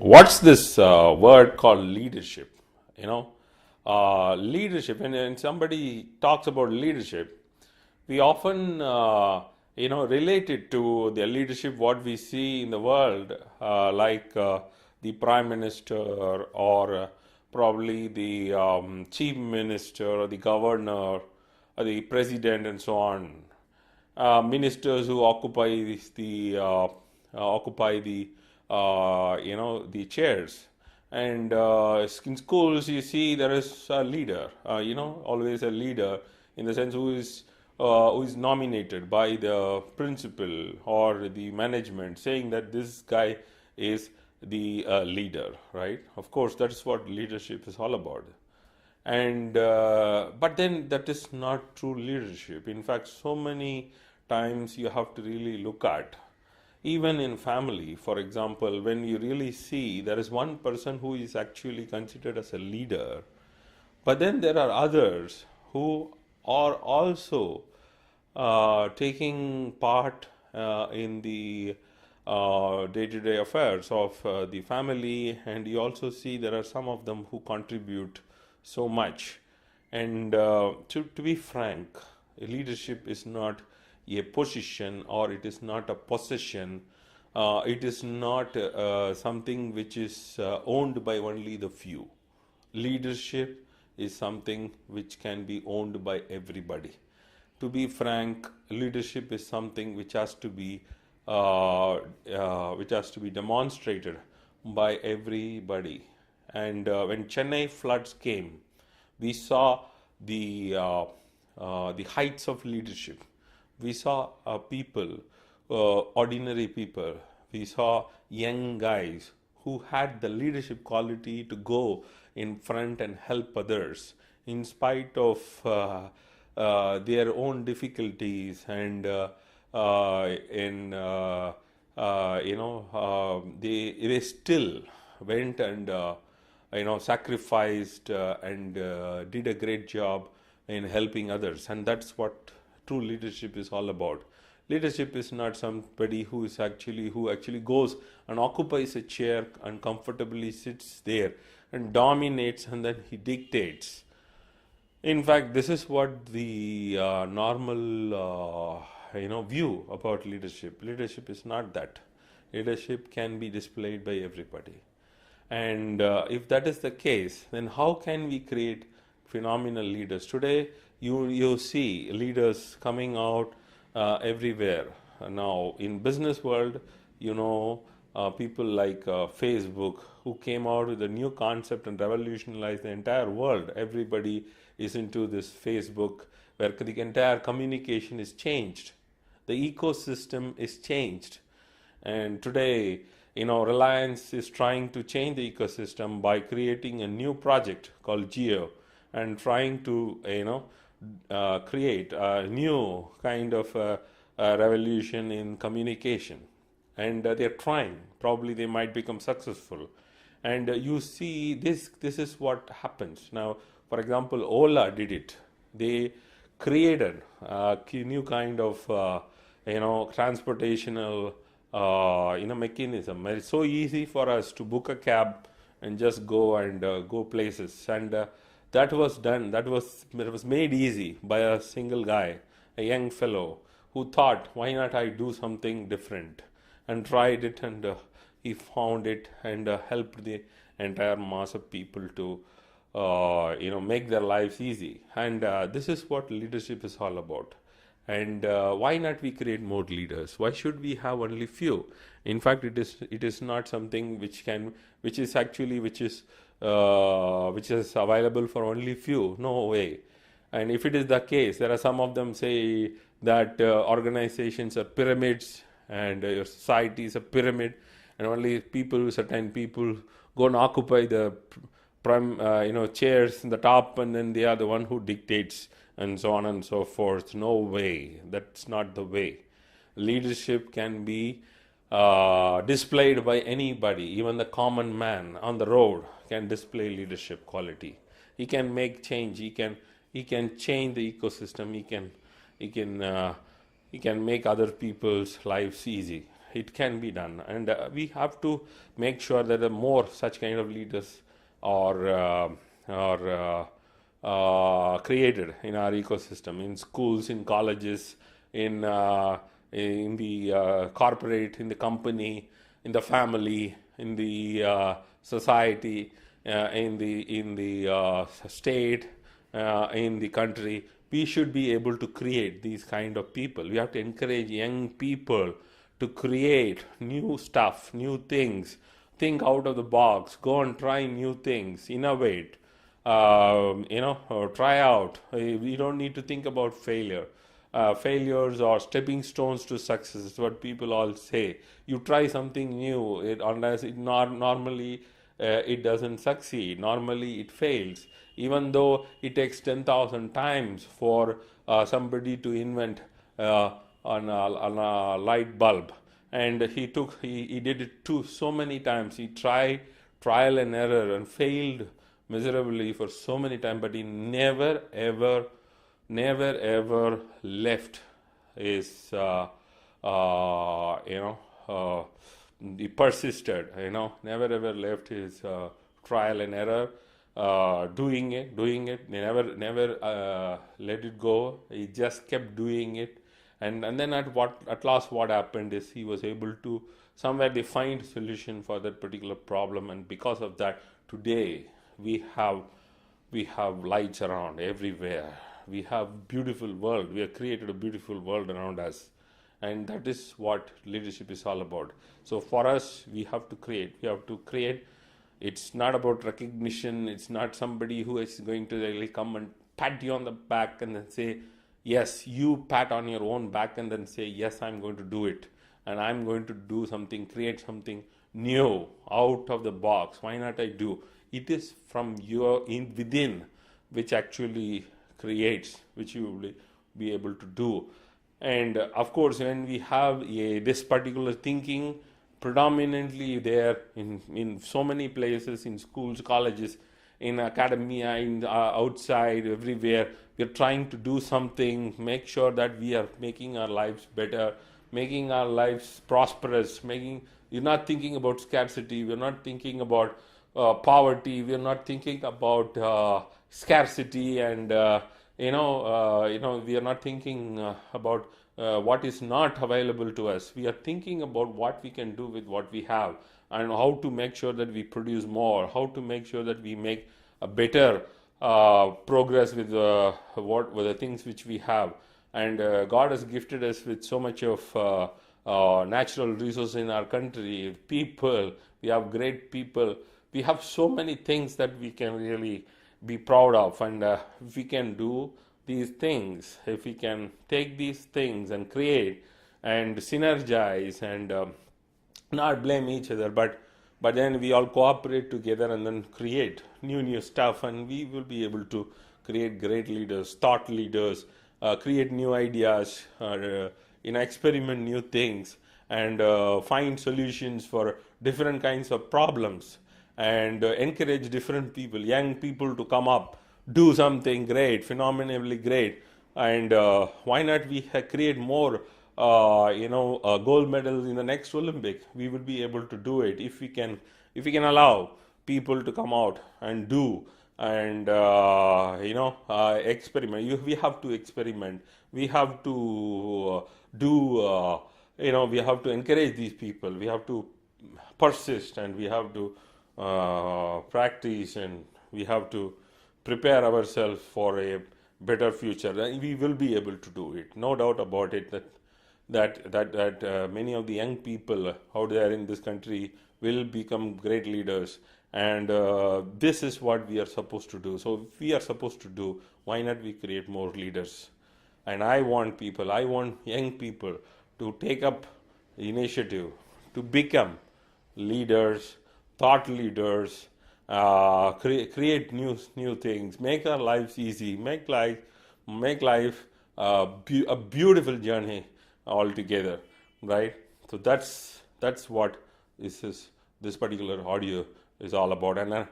What's this word called leadership? You know, leadership, when somebody talks about leadership, we often, relate it to the leadership what we see in the world, like the prime minister or probably the chief minister or the governor or the president and so on. Ministers who occupy the chairs, and in schools you see there is a leader, always a leader in the sense who is nominated by the principal or the management, saying that this guy is the leader, right? Of course, that's what leadership is all about. And but then that is not true leadership. In fact, so many times you have to really look at, even in family, for example, when you really see there is one person who is actually considered as a leader, but then there are others who are also taking part in the day-to-day affairs of the family, and you also see there are some of them who contribute so much. And to be frank, leadership is not a position, or it is not a possession. It is not something which is owned by only the few. Leadership is something which can be owned by everybody. To be frank, leadership is something which has to be demonstrated by everybody. And when Chennai floods came, we saw the heights of leadership. We saw people, ordinary people. We saw young guys who had the leadership quality to go in front and help others in spite of their own difficulties, and in they still went and sacrificed and did a great job in helping others. And that's what true leadership is all about. Leadership is not somebody who actually goes and occupies a chair and comfortably sits there and dominates, and then he dictates. In fact, this is what the normal view about leadership. Leadership is not that. Leadership can be displayed by everybody. And if that is the case, then how can we create phenomenal leaders? Today, you see leaders coming out everywhere. Now, in business world, people like Facebook, who came out with a new concept and revolutionized the entire world. Everybody is into this Facebook, where the entire communication is changed. The ecosystem is changed. And today, Reliance is trying to change the ecosystem by creating a new project called Geo, and trying to, create a new kind of revolution in communication. And they're trying. Probably they might become successful. And you see, this is what happens now. For example, Ola did it. They created a new kind of transportational mechanism. It's so easy for us to book a cab and just go and go places. And that was done. It was made easy by a single guy, a young fellow who thought, why not I do something different, and tried it, and he found it, and helped the entire mass of people to make their lives easy. And this is what leadership is all about. And why not we create more leaders? Why should we have only few? In fact, it is not something which is available for only few. No way. And if it is the case, there are some of them say that organizations are pyramids, and your society is a pyramid, and only certain people go and occupy the chairs in the top, and then they are the one who dictates, and so on and so forth. No way. That's not the way. Leadership can be displayed by anybody. Even the common man on the road can display leadership quality. He can make change. He can change the ecosystem. He can make other people's lives easy. it can be done, and we have to make sure that the more such kind of leaders are created in our ecosystem, in schools, in colleges, in the corporate, in the company, in the family, in the society, in the state, in the country. We should be able to create these kind of people. We have to encourage young people to create new stuff, new things, think out of the box, go and try new things, innovate, try out. We don't need to think about failure. Failures are stepping stones to success. Is what people all say. You try something new, unless it normally it doesn't succeed. Normally it fails. Even though it takes 10,000 times for somebody to invent on a light bulb, and he did it so many times. He tried trial and error and failed miserably for so many times, but he never ever left his he persisted, never ever left his trial and error, doing it, never let it go. He just kept doing it, and then at last what happened is he was able to somewhere they find solution for that particular problem, and because of that today we have lights around everywhere. We have beautiful world. We have created a beautiful world around us, and that is what leadership is all about. So for us, we have to create. It's not about recognition. It's not somebody who is going to really come and pat you on the back and then say yes. You pat on your own back and then say yes, I'm going to do it, and I'm going to do something, create something new out of the box. Why not I do? It is from your within which actually creates, which you will be able to do. And of course, when we have this particular thinking predominantly there in so many places, in schools, colleges, in academia, in outside, everywhere, we are trying to do something, make sure that we are making our lives better, making our lives prosperous, you're not thinking about scarcity, we're not thinking about poverty, we're not thinking about scarcity, and we are not thinking about what is not available to us. We are thinking about what we can do with what we have, and how to make sure that we produce more, how to make sure that we make a better progress with with the things which we have. And God has gifted us with so much of natural resources in our country, people. We have great people. We have so many things that we can really be proud of, and if we can do these things, if we can take these things and create and synergize and not blame each other, but then we all cooperate together and then create new stuff, and we will be able to create great leaders, thought leaders, create new ideas, experiment new things, and find solutions for different kinds of problems, and encourage different people, young people, to come up, do something great, phenomenally great. And why not we create more gold medals in the next Olympic? We would be able to do it if we can allow people to come out and do, and experiment. We have to experiment. We have to do. We have to encourage these people. We have to persist, and we have to practice, and we have to prepare ourselves for a better future. And we will be able to do it, no doubt about it. That many of the young people out there in this country will become great leaders, and this is what we are supposed to do. So if we are supposed to do, why not we create more leaders? And I want young people to take up initiative to become leaders, thought leaders, create new things, make our lives easy, make life a beautiful journey altogether, right? So that's what this particular audio is all about. And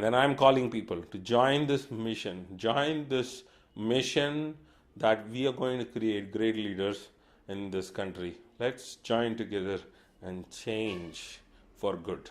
then I'm calling people to join this mission that we are going to create great leaders in this country. Let's join together and change for good.